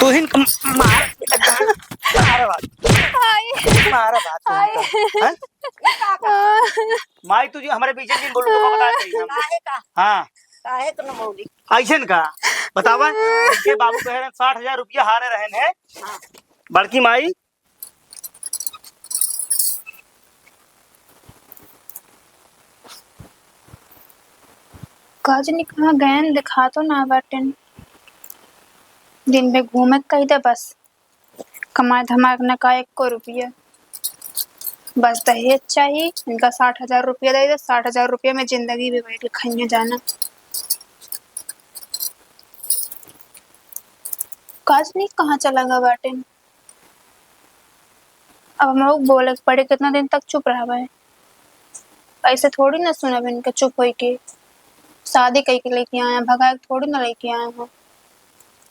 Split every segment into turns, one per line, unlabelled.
तू ही मार मारा बात मारा बात हैं? माई तुझे हमारे पीछे नहीं बोलू तो बता दे हम।
काहे का
हाँ
काहे का न मौली
ऐसन का बतावा के बाबू कह रहे हैं 60,000 रुपया हारे रहन है।
हाँ।
बड़की माई
काजनी कहाँ गए दिखा तो ना बाटन दिन में घूमे कही दे बस कमाए धमाक न का 1 रुपया बस दहेज चाहिए इनका 60,000 रुपया दे दे 60,000 रुपया में जिंदगी भी बैठ खाइए जाना। काजनी कहाँ चला गया बाटन अब हम लोग बोले पड़े कितना दिन तक चुप रहा है ऐसे थोड़ी ना सुना इनका चुप हो के शादी कई के लेके आए भगा थोड़ी ना लेके आए हो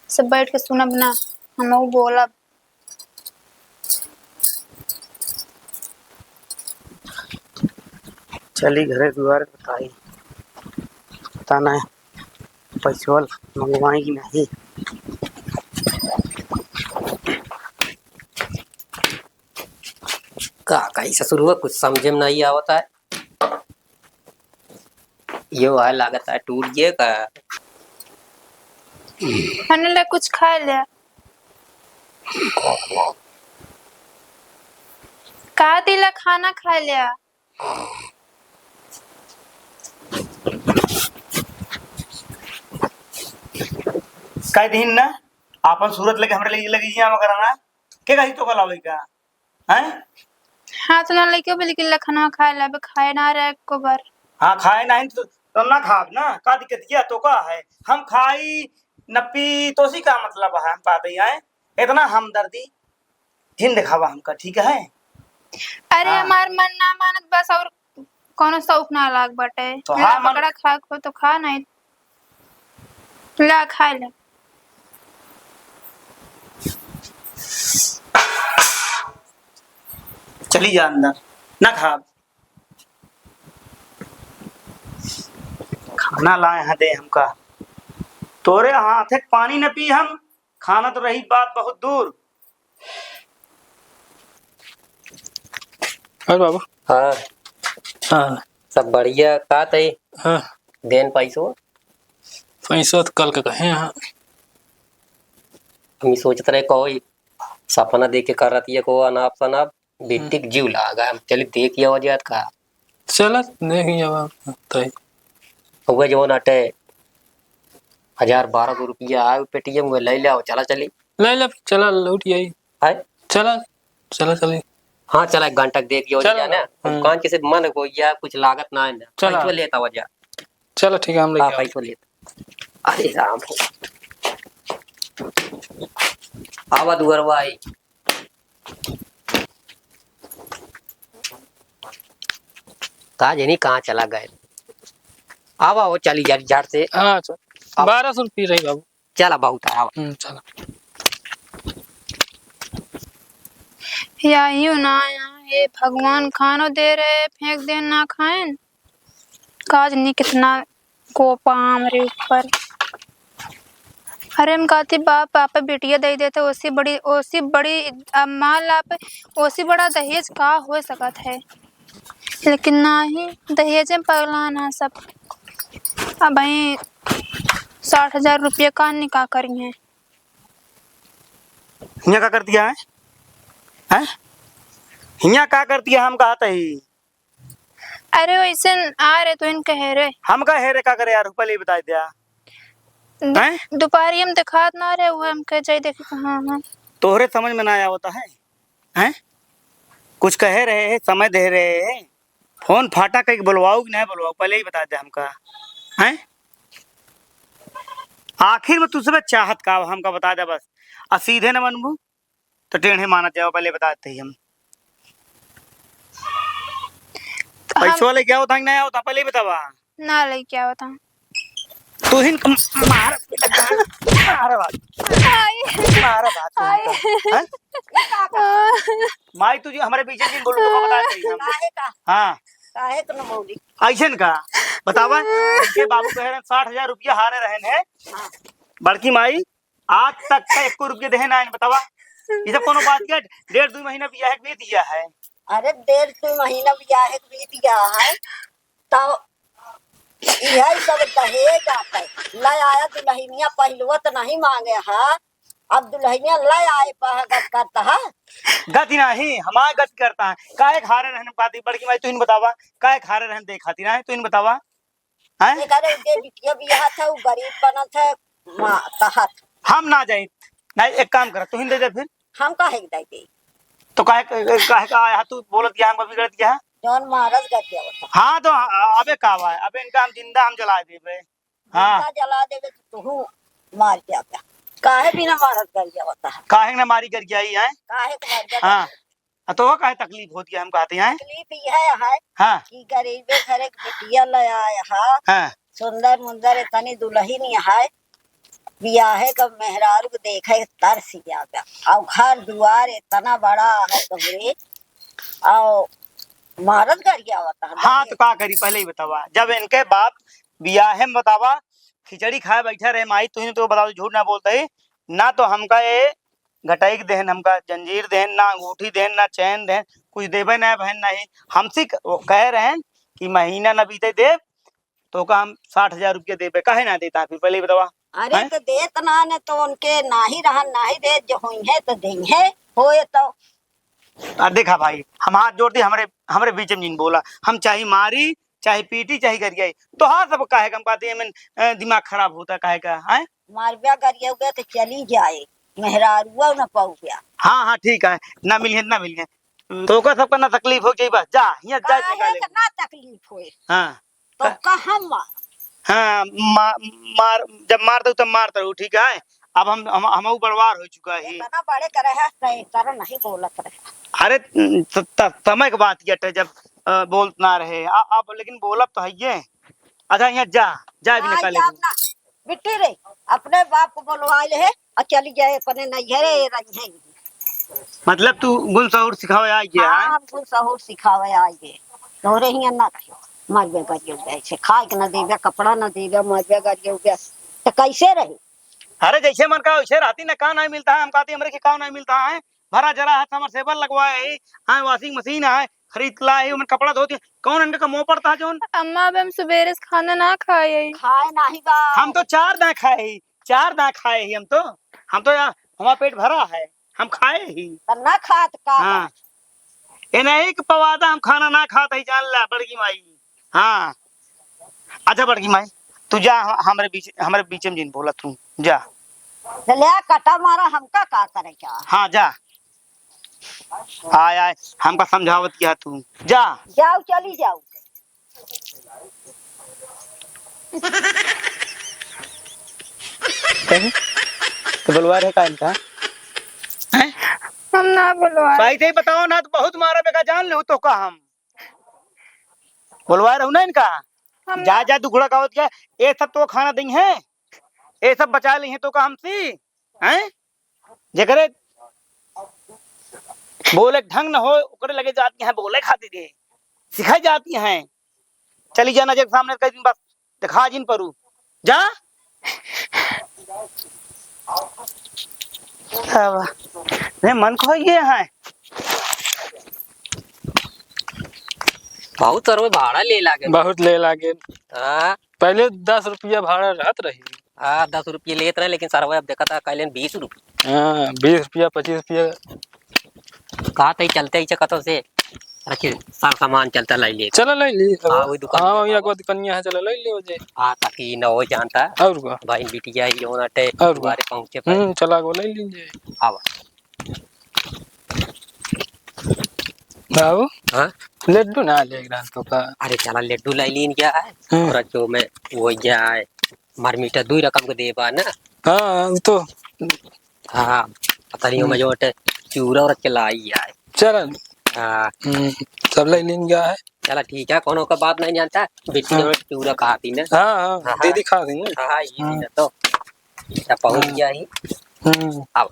सब बैठ के सुनब ना हम लोग बोलब।
चली घरे दुआर बताई पता नहीं पैसा मंगवाएगी नहीं।
का ससुर हुआ कुछ समझे में नहीं आवता है। ये वह लागत है टूट गया का
खाने ला कुछ खा लिया का दिला खाना खा लिया
कई दिन ना आपन सूरत लेके हमरे लगी जाम कराना के कही तो कलावे का हैं।
हाँ तो ना लेके भी लेकिन खाना खा लिया अब खाए ना रहे को बार।
हाँ खाए नहीं तो ना खाब ना का दिक्कत किया तो का है हम खाई नपी तो सी का मतलब है हम पाते हैं इतना हमदर्दी जिन दिखावा हमका ठीक है।
अरे
हाँ।
हमार मन ना मानत बस और कोनो शौक ना लाग बटे
तो हाँ, मन-
पकड़ा खा को तो खा नहीं ला खा ले
चली जा अंदर ना खाब खाना लाए हैं दे हमका तोरे हाथ एक पानी न पी हम खाना तो रही बात बहुत दूर।
अरे बाबा
हाँ
हाँ
सब बढ़िया का तई
हाँ
देन पैसो
पैसा तो कल का कहे हाँ
हम सोचते रहे कोई सपना देख के कर रही है को अनाप शनाप बेटी के जीव लागा हम चली देख हो जात का
चला देखिए अब तय
हुआ जो नटे 1,000-1,200 रुपया आए पेटीएम में ले ले चला चली
ले चला लौट आई
है
चला चला चली
हाँ चला 1 घंटा देख हो
चलो।
जाना दुकान किसी मन को या कुछ लागत ना है
चला।
पैसा लेता वजह
चलो ठीक है हम
हाँ
लेके
पैसा लेता अरे राम आवा दुगरवा आई कहा जनी कहाँ चला गए आवा वो चली जा झाड़ से
हाँ चल 1200 रुपये रही बाबू
चला बहुत है आवा
चला
या यूं ना ये भगवान खानो दे रहे फेंक दे ना खाएं काज नहीं कितना कोपा हमारे ऊपर। अरे हम कहती बाप पापा बेटिया दे देते ओसी बड़ी माल आप ओसी बड़ा दहेज का हो सकत है लेकिन ना ही दहेज में पगला ना सब अब भाई 60,000 रुपये का निकाह करी है।
हिया का कर दिया है हैं हिया का कर दिया हम कहते ही
अरे वैसे आ रहे तो इन कह रहे
हम का हेरे का करे यार पहले ही बता दिया हैं
दोपहरी हम दिखात ना रहे वो हम कह जाए देखे हाँ हाँ
तोहरे समझ में ना आया होता है हैं कुछ कह रहे हैं समय दे रहे हैं फोन फाटा कहीं बुलवाओ कि नहीं बुलवाओ पहले ही बता दे हमका हैं आखिर में तुझसे चाहत का हमका बता दे बस और सीधे न बनबू तो टेढ़े माना जाओ पहले बता देते ही हम पैसों वाले क्या होता नहीं होता पहले ही बतावा
ना ले क्या बता
तू ही मार मारा बात हैं माई तुझे हमारे पीछे नहीं बोलू तो बता देते ही हम।
काहे का
हाँ
काहे का न मौली
ऐसन का बतावा के बाबू कह रहे हैं 60,000 रुपया हारे रहन है।
हाँ।
बड़की माई आज तक का 1 रुपया देहे ना बतावा। ये सब कोनो बात के 1.5-2 महीना बिया है बीत दिया है।
अरे 1.5 महीना ब्याह है बीत गया है तब यही सब दहेज आता है। ले आया दुल्हनिया पहलुआ तो नहीं मांगे है, अब दुल्हनिया ले आए गत करता है।
गति नहीं हमारा गति करता है। काहे खारे रहने पाती बड़की माई तू इन बतावा। काहे खारे रहने दे खाती ना तू इन बतावा हैं।
एक अरे जे बिटिया बियाह था वो गरीब बना था माँ कहा
हम ना जाए नहीं। एक काम कर तू इन दे दे फिर।
हम काहे के दे
तो काहे काहे का आया तू बोलत दिया हम बिगड़ दिया है।
जौन महाराज कर दिया होता
हाँ तो अबे का हुआ है अबे इनका हम जिंदा हम जला देबे। हाँ
जिंदा जला देवे तो तू मार जाता काहे बिना महाराज कर दिया होता है।
काहे ना मारी कर गया ही है।
काहे को मार जाता
हाँ तो वो काहे तकलीफ होती है हम कहते हैं।
तकलीफ यह है
हाँ
कि गरीबे घर एक बिटिया ले आया है
हाँ
सुंदर मुंदर इतनी दुल्हन है बियाहे का मेहरारू को देखे तरस गया और घर दुआर इतना बड़ा है कमरे और महाराज कर गया होता है।
हाँ तो का करी पहले ही बतावा। जब इनके बाप बियाहे में बतावा खिचड़ी खाए बैठा रहे माई तू तो बताओ झूठ ना बोलते ही ना। तो हमका ये घटाई देन हमका जंजीर देन ना अंगूठी देन ना चैन देन कुछ देवे ना बहन नहीं। हमसे कह रहे हैं कि महीना न बीते दे तो का हम 60,000 रुपया देवे काहे ना देता फिर पहले ही बतावा।
अरे तो देत ना ने तो उनके ना ही रहन ना ही दे जो हुई है तो देंगे होए तो।
देखा भाई हम हाथ जोड़ते हमारे बीच में जिन बोला हम चाहे मारी चाहे पीटी चाहे करिए तो हाँ सब काहे कम कहते हैं दिमाग खराब होता काहे का है।
मारबिया करिए गए तो चली जाए मेहरारुआ न पाऊ गया।
हाँ हाँ ठीक है ना मिलिए तो का सबका ना तकलीफ हो जाए बस जा यहाँ जा निकाले।
ना तकलीफ होए
हाँ
तो कहाँ मार।
हाँ मार जब मारते तब मारते रहो ठीक है। अब हम बड़वार हो चुका है।
इतना बड़े करे है तर नहीं बोलत रहे।
अरे समय की बात ये जब बोलत ना रहे अब लेकिन बोलब तो है ये। अच्छा यहाँ जा भी निकाले
बिट्टी रे अपने बाप को बोलवा ले है और चली जाए अपने नैहरे रही।
मतलब तू गुण सहूर सिखावे आई गया है।
हाँ गुण सहूर सिखावे आई गए तोरे ही ना कहियो मरबे करियो ऐसे खाए के न देवे कपड़ा न देवे मरबे करियो तो कैसे रहे।
अरे जैसे मन का वैसे रहती ना का नहीं मिलता है। हम कहते हमारे के का नहीं मिलता है। भरा जरा है समरसेबल लगवाए है हाँ वॉशिंग मशीन है खरीद लाए उन कपड़ा धोती कौन इनका का मुंह पड़ता है जोन।
अम्मा अब हम सुबेरे से खाना ना खाए
खाए नहीं बा
हम तो 4 दाएं खाए ही 4 दाएं खाए ही हम तो हमारा पेट भरा है हम खाए ही
ना खात का।
हाँ ये नहीं कि पवादा हम खाना ना खाते ही जान ला बड़की माई। हाँ अच्छा बड़की माई तू जा हमारे बीच में जिन बोला तू जा
ले कटा मारा हमका का करे क्या।
हाँ जा आय हमका समझावत किया तू जा
जाओ चली जाओ।
तो बुलवा रहे का इनका हैं
हम ना बुलवा
भाई थे बताओ ना तो बहुत मारा बेका जान लो तो का हम बुलवा रहे हो ना इनका। जा दुखड़ा का क्या ये सब तो खाना दी है ये सब बचा ली है तो का हमसे हैं जगरे बोले ढंग न हो ओकरे लगे जाती हैं बोले खाती दे सिखाई जाती हैं। चली जाना जब सामने कई दिन बस दिखा जिन परू जा। मन को ये है
बहुत तरह भाड़ा ले लागे
बहुत ले लागे।
हाँ
पहले 10 रुपया भाड़ा रहत रही।
हाँ 10 रुपये लेते रहे लेकिन सरवा अब देखा था कल 20 रुपये।
हाँ 20 रुपया 25 रुपया
कहा था चलते ही चकतो से रखिए सार सामान चलता लाई ले
चलो ले ली।
हाँ वही दुकान
हाँ यहाँ को दुकानिया है चलो ले ले जे।
हाँ ताकि न हो जानता
और को
भाई बिटिया ही होना टे
और
दुआरे पहुंचे पर
चला को ले लीजिए।
आवा
बाबू
हाँ
लड्डू ना ले ग्रान तो का।
अरे चला लड्डू लाई लीन क्या है और जो मैं वो क्या है मार मीठा 2 रकम को देबा ना।
हाँ तो
हाँ पता नहीं मैं जो चूरा और चलाई है
चल
हाँ
सब ले लीन गया है।
चला ठीक है कोनो का बात नहीं जानता बेटी ने चूरा कहा थी ना।
हाँ हाँ दीदी खा दी
हाँ ये तो पहुंच गया ही अब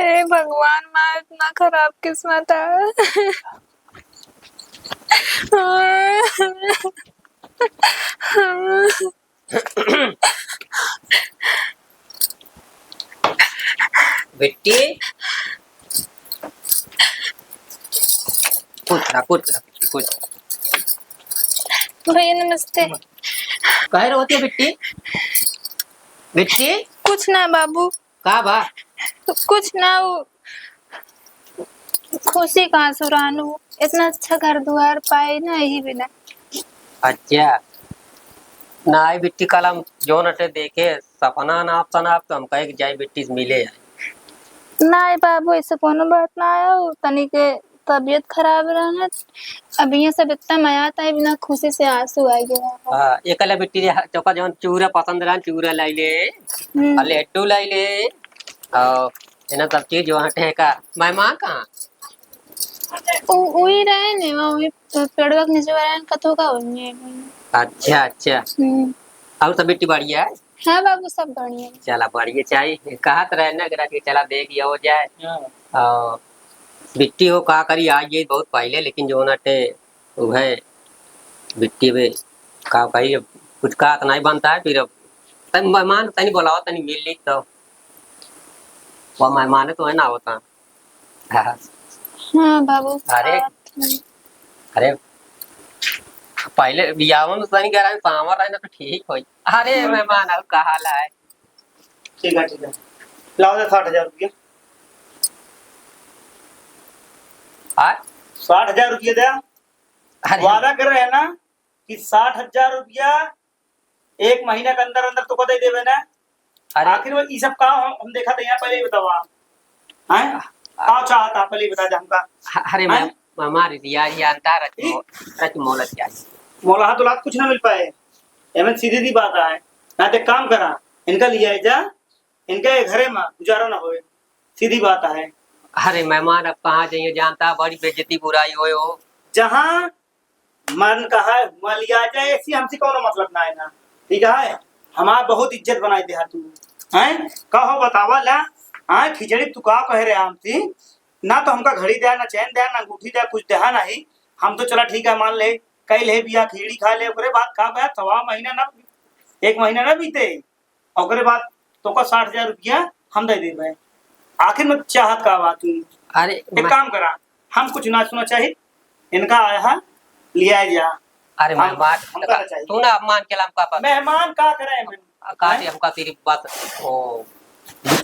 हे भगवान, माँ इतना खराब किस्मत है।
बिट्टी कुछ
भैया नमस्ते।
कह रहे होती है बिट्टी? बिट्टी
कुछ ना बाबू,
का बा?
कुछ ना, वो खुशी का सुरानू इतना अच्छा घर द्वार पाए ना, यही बिना।
अच्छा ना आई बिट्टी, कल हम जो नटे देखे सपना नाप तनाप तो हम कहे कि जाए बिट्टी से मिले आए।
ना बाबू, ऐसे कोनो बात ना आया, तनी के तबीयत खराब रहना। अब ये सब इतना मजा आता है, बिना खुशी से आंसू आ गया।
हाँ ये कल बिट्टी रे चौका जौन चूरा पसंद रहा चूरा लाई ले, लड्डू लाई ले, और इन्हें सब चीज जो हटे का। मेहमान कहाँ?
वही रहे ने, वही पेड़वा के नीचे वाला कथो का होने।
अच्छा अच्छा, और सब बिट्टी बढ़िया है?
हाँ बाबू, सब बढ़िया।
चला बढ़िया चाहिए, कहा तो रहना करा कि चला देख हो जाए। और बिट्टी हो कहा करी आज ये बहुत पहले, लेकिन जो नटे वह बिट्टी में का कही कुछ कहा तो नहीं बनता है। फिर अब तनी मेहमान तनी बुलाओ, तनी मिल ली तो वो मेहमान तो है ना होता।
हाँ बाबू।
अरे पहले बियाह में तनी कह रहा है सामर रहे ना तो ठीक हो। अरे मेहमान अब कहा ला है।
ठीक है लाओ दे 60,000 रुपया। 60,000 रुपया दे। वादा कर रहे हैं ना कि 60,000 रुपया 1 महीना के अंदर अंदर तो दे देवे ना। आखिर वो ये सब काम हम देखा था यहाँ, पहले ही बताओ आप हैं आओ चाहता, पहले ही बता दे हमका।
अरे हमारी यार ये अंतर रच मोलत क्या
मौला तो लात कुछ ना मिल पाए। एमन सीधी सी बात है ना, ते काम करा इनका लिया जा, इनके घरे में गुजारा ना होए, सीधी बात है।
अरे मेहमान अब कहाँ जाइए, जानता बड़ी बेइज्जती बुराई हो।
जहाँ मन कहा वहाँ लिया जाए, ऐसी हमसे कौन मतलब ना है ना। ठीक है, हमारा बहुत इज्जत बनाई दे तू हैं, कहो बतावा ला। हाँ खिचड़ी तू का कह रहे हमसे ना, तो हमका घड़ी दे ना चैन दे ना अंगूठी दे, कुछ दे नहीं। हम तो चला ठीक है मान ले, कई ले बिया खिचड़ी खा ले, ओकरे बाद का गया 1.5 महीना ना 1 महीना ना बीते, ओकरे बाद तो का 60,000 रुपया हम दे दे। आखिर में चाहत का बात तू?
अरे
एक काम करा, हम कुछ ना सुना चाहिए, इनका आया है लिया जा।
अरे मेहमान तू ना अपमान के लाम का
मेहमान का करे
काटे हमका तेरी बात ओ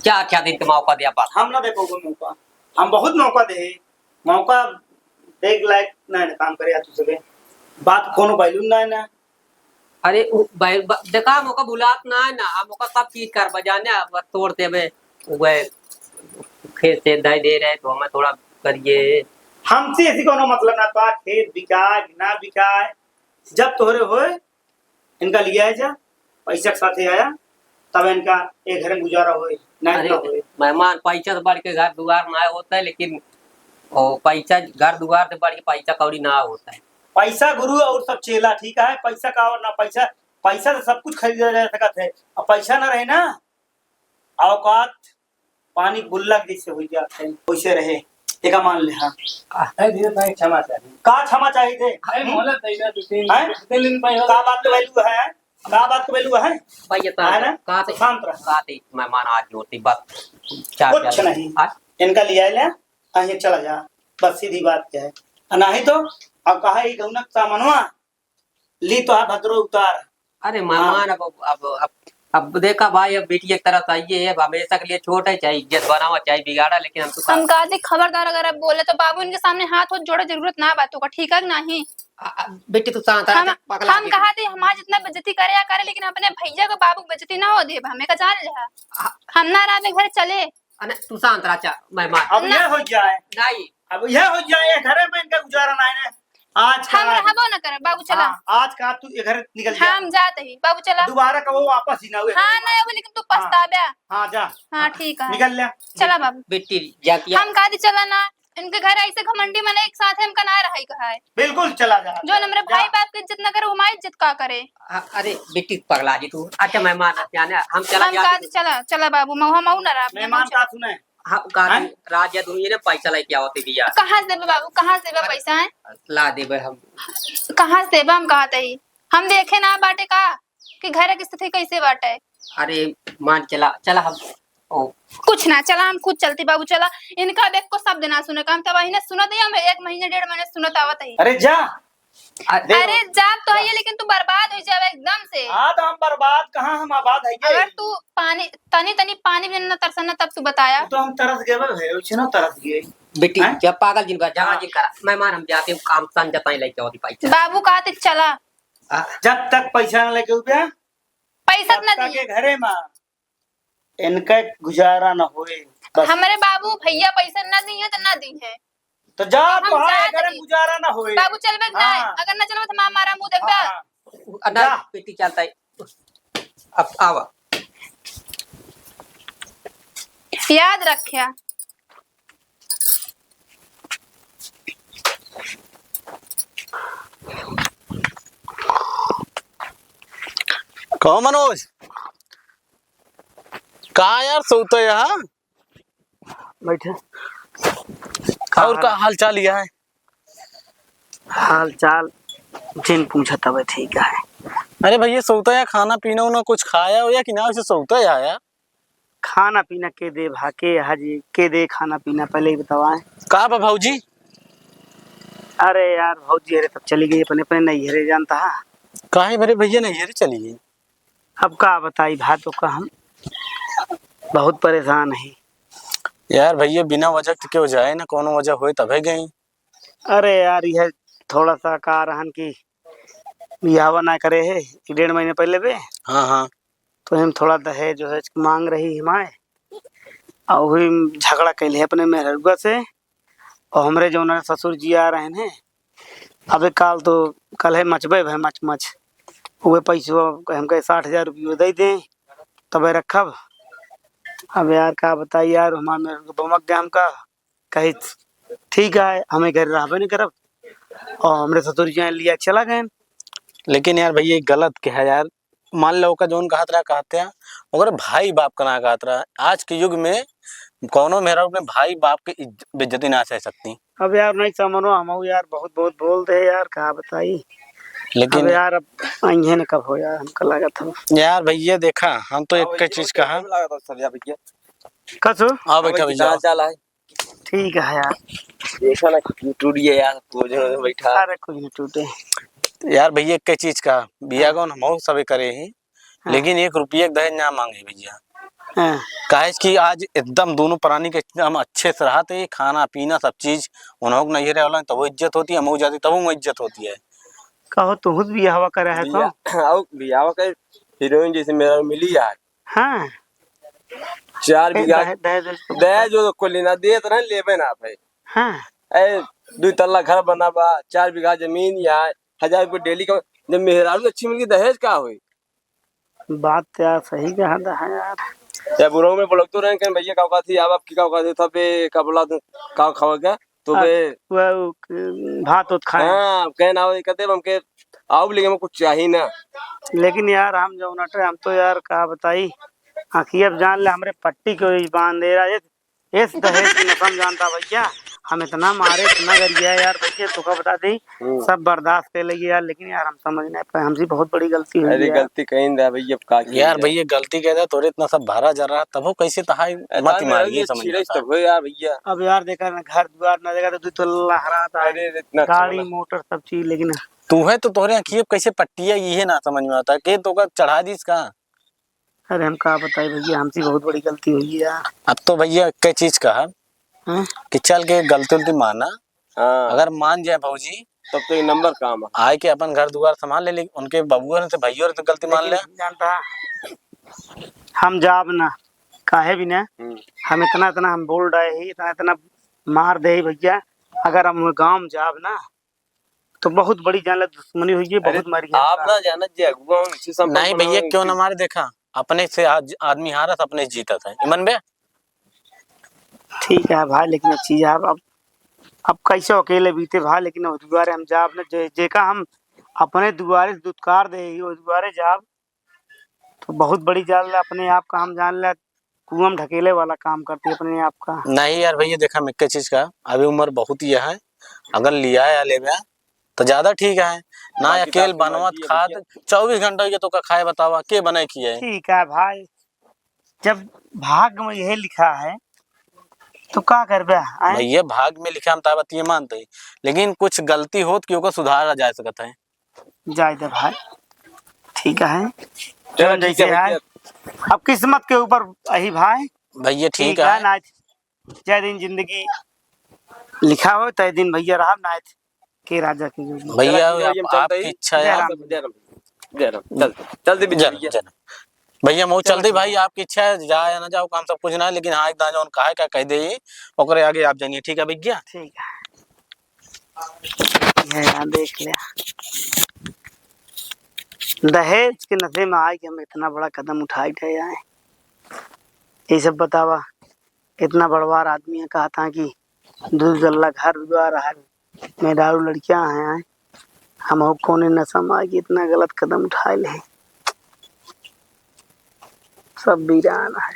क्या दिन के मौका दिया बात।
हम ना देखो मौका, हम बहुत मौका दे, मौका देख लायक ना काम करे तू सबे बात कोनो बैलून ना ना।
अरे देखा मौका बुलात ना है ना, मौका सब चीज कर बजाने तोड़ते हुए वह खेत से दे रहे तो हमें थोड़ा करिए।
हमसे ऐसी कोनो मतलब ना था, खेत बिकाए ना बिकाए, जब तोहरे होए इनका लिया है जा, पैसा के साथे आया तब इनका एक घर में गुजारा होए ना होए।
मेहमान पैसा तो बढ़ के घर दुआर ना होता है, लेकिन पैसा घर दुआर से बढ़ के पैसा कौड़ी ना होता है।
पैसा गुरु और सब चेला, ठीक है, पैसा का और ना पैसा, पैसा तो सब कुछ खरीदा जा सकता है, अब पैसा ना रहे ना औकात पानी गुल्लक जैसे हो जाते हैं वैसे रहे। एक मान ले हाँ क्षमा चाहिए, का क्षमा चाहिए थे का बात तो वैल्यू है, का बात तो वैल्यू है
भैया
का शांत रहा।
मेहमान आज होती बात
कुछ नहीं, इनका लिया ले अहीं चला जा, बस सीधी बात क्या है। नहीं तो अब कहा ही गौनक सामनवा ली तो भद्रो उतार।
अरे मेहमान अब देखा भाई, अब बेटी एक तरफ चाहिए है, हमेशा के लिए छोटा चाहिए, इज्जत बनावा चाहिए बिगाड़ा, लेकिन हम तो
कहा थे खबरदार अगर आप बोले तो बाबू इनके सामने हाथ जोड़े, जरूरत ना बातों का, ठीक है नहीं।
बेटी तू शांत
हम कहा थे हमारे जितना बेइज्जती करे या करे, लेकिन अपने भैया को बाबू बेइज्जती ना हो दे, हमें का जान जा हम ना रात घर चले।
तू शांत रहा मेहमान,
अब यह हो जाए
नहीं,
अब यह हो जाए घर में इनका गुजारा ना है। आज
हम रहबो ना करे बाबू, चला
आज का तू घर निकल जा,
हम जाते ही बाबू, चला
दोबारा कबो वापस ही ना हुए।
हाँ ना वो, लेकिन तू पछताबे।
हाँ जा,
हाँ ठीक है
निकल ले,
चला बाबू।
बेटी जाती
हम कहा चला ना, इनके घर ऐसे घमंडी में एक साथ हमका ना रहा कहा है।
बिल्कुल चला जा,
जो हमारे भाई बाप की इज्जत ना करे वो हमारी इज्जत का करे।
अरे बेटी पगला जी तू। अच्छा मेहमान हम चला
चला चला बाबू, मऊ ना रहा
मेहमान का सुने
हाँ
हैं?
रात या दुनिया ने पैसा लेके आवते भैया
कहाँ से देबे बाबू, कहाँ से देबे पैसा है?
ला देबे हम।
कहाँ से देबे हम कहते ही? हम देखे ना बाटे का कि घर की स्थिति कैसे बाटे।
अरे मान चला चला हम ओ
कुछ ना चला, हम खुद चलती बाबू, चला। इनका देख को शब्द ना सुने का, हम तब ही सुनत ही, हम 1 महीने 1.5 महीने सुनत आवत ही।
अरे जा।
अरे जाब तो है लेकिन तू बर्बाद हो जावे एकदम से।
हाँ तो हम बर्बाद कहाँ, हम आबाद है
अगर तू पानी तनी तनी पानी भी न तरसना तब तू बताया।
तो हम तरस गए भाई, उछनो तरस गए।
बेटी
हैं?
जब पागल जिन जगह जिन करा मैं मान हम जाते काम सन जताई लेके आवती पैसा।
बाबू कहते चला,
जब तक पैसा न लेके उपया
पैसा
तब
न
तक
दिए।
के घरे में इनका गुजारा न होए बस।
हमारे बाबू भैया पैसा न दी है तो न दी है।
तो जा
हम
तो
जा
घरे
रही।
गुजारा न होए।
बाबू चलबे ना,
हाँ।
अगर न चलबे तो मां मारा मुंह देखबे।
हाँ,
अना
जा।
बेटी चलता है अब आवा।
याद रखिया।
कहो मनोज, कहा यार सोते यहाँ
बैठे।
और का हाल चाल यह है?
हाल चाल जिन पूछा तब ठीक है।
अरे भैया सोता या खाना पीना उना कुछ खाया हो या कि ना उसे सोता या यार?
खाना पीना के दे भाके हाजी के दे खाना पीना पहले ही बतावाए।
कहा बा भाऊजी?
अरे यार भौजी अरे तब चली गई अपने अपने नहीं हरे जानता है।
काहे मेरे भैया नहीं है चली गई?
अब का बताई भातों का, हम बहुत परेशान है
यार भैया बिना वजह के क्यों जाए ना, कोनो वजह हो तब गई।
अरे यार यह थोड़ा सा का रहन की बिहावा ना करे है 1.5 महीने पहले बे,
हाँ हाँ
तो हम थोड़ा दहेज जो है मांग रही हमारे और वही झगड़ा कैले है अपने मेहरुआ से और हमरे जो ससुर जी आ रहे हैं। अबे काल तो कल है मचबे भाई मच मच वे पैसे हमके 60,000 रुपये दे दें तब रखब। अब यार का बताइए यार, हमारे मेरे बमक गया हमका कही ठीक है हमें घर रहबे नहीं करब और हमरे ससुर जी लिया चला गए।
लेकिन यार भैया गलत क्या है यार, मान लो का जोन कहते हैं अगर भाई बाप का ना कहत रहा, आज के युग में कौनो मेरा अपने भाई बाप की बेइज्जती ना सह सकती।
अब यार नहीं समझो हम यार बहुत बहुत बोलते हैं यार का बताई।
लेकिन
अब यार अब आइए न कब हो यार, हमको लगा था
यार भैया देखा हम तो एक चीज कहा
कसो।
हाँ बैठा भैया
ठीक है यार,
देखा ना टूट गया यार बैठा।
अरे कुछ नहीं टूटे
यार भैया एक चीज का बिया कौन हम सबे करे ही, लेकिन 1 रुपये दहेज ना मांगे भैया।
हाँ।
काहे कि आज एकदम दोनों प्राणी के हम अच्छे से रहा थे, खाना पीना सब चीज उन्हों को नहीं रहा तब इज्जत होती है, हम जाती तब इज्जत होती है।
कहो तू खुद भी हवा करे है तो
बियाह का हीरोइन जैसे मेरा मिली यार।
हाँ
4 बीघा
दहेज
दहेज जो को लेना दे तो नहीं लेबे ना भाई।
हाँ
2 तल्ला घर बना बा, 4 बीघा जमीन यार, 1,000 रुपये डेली का। जब मेहरारू अच्छी मिल दहेज का हुई
बात तो यार सही कहा है यार।
या बुराऊ में बोलतो रहे कि भैया का थी अब आपकी का थी तबे का बोला का खावा क्या तो बे
वो भात उत खाए।
हाँ कहना हो कहते हमके आओ लेकिन कुछ चाहिए ना।
लेकिन यार हम जो नटे हम तो यार का बताई आखिर अब जान ले हमरे पट्टी को ही बांध दे रहा है इस दहेज की नसम जानता भैया। हम इतना मारे इतना गरिया यार भैया तो का बता दी सब बर्दाश्त कर लेगी यार, लेकिन यार हम समझ नहीं पाए हमसे बहुत बड़ी गलती हुई
अरे
यार।
गलती कहीं ना भैया का
यार भैया गलती कह दे तोरे इतना सब भारा जा रहा तब वो कैसे तहाई मत मारिए समझ में आता।
तब हो यार भैया।
अब यार देखा ना घर द्वार ना देखा तो तू लहरा था
अरे इतना
गाड़ी मोटर सब चीज, लेकिन
तू है तो तोरे आँखिए कैसे पट्टिया ये ना समझ में आता के तो का चढ़ा दीस का।
अरे हम का बताए भैया हमसे बहुत बड़ी गलती हुई है यार।
अब तो भैया कई चीज कहा
हाँ?
कि चल के गलती उलती माना,
हाँ
अगर मान जाए भाजी
तब तो एक नंबर काम है।
आए के अपन घर द्वार संभाल ले, लेकिन उनके बबुआ से भैया से गलती मान ले।
लेकिन जानता हम जाब ना काहे भी ना हम इतना हम बोल रहे ही इतना मार दे ही भैया। अगर हम गांव जाब ना तो बहुत बड़ी जान दुश्मनी हुई है, बहुत मरी है।
आप ना जाना जी अगुआ से संपर्क
नहीं भैया क्यों ना मारे, देखा अपने से आज आदमी हारा था अपने जीता था इमन बे।
ठीक है भाई, लेकिन अच्छी जाब अब कैसे अकेले बीते भाई, लेकिन दुआरे हम जाब ना जेका हम अपने दुआरे दुत्कार दे ही दुआरे जाब तो बहुत बड़ी जान ले अपने आप का हम जान ले कुआं में ढकेले वाला काम करती है अपने आप का।
नहीं यार भैया देखा मैं क्या चीज का अभी उम्र बहुत ही है, अगर लिया या ले गया तो ज्यादा ठीक है ना।
बाकी
अकेले
बात
बनवत
समझिए
खाद 24 घंटा के तो का खाए बतावा के बनाए किए।
ठीक है भाई, जब भाग में यही लिखा है तो क्या करबे आए?
भैया भाग में लिखा हम ताबत ये मानते हैं, लेकिन कुछ गलती होत कि ओकर सुधारा जा सकता है।
जाए दे भाई, ठीक है
चलो
जो
ठीक
जैसे
है
है,
भैया।
अब किस्मत के ऊपर यही भाई।
भैया ठीक
है
है।
ना, जय दिन जिंदगी लिखा हो तय दिन भैया रहा ना के राजा की योजना।
भैया
चलो, हम चलते
आपकी
ही।
इच्छा है
जय
आप
राम।
जय राम जय राम। चल चलते भी
जन
भैया।
जन भैया मैं
चलो
चलते
ठीक
भाई आपकी इच्छा है जाए या ना जाओ काम सब कुछ ना है, लेकिन हाँ इतना जौन कहा है क्या कह दे ओकरे आगे आप जानिए ठीक है भैया।
ठीक है, ये देख लिया दहेज के नशे में आए कि हम इतना बड़ा कदम उठाए थे आए। ये सब बतावा, इतना बड़वार आदमी है, कहा था कि दूध गल्ला घर द्वार है, मेहरारू लड़कियां हैं, हम कौन नशा में आए कि इतना गलत कदम उठाए ले। सब वीरान है।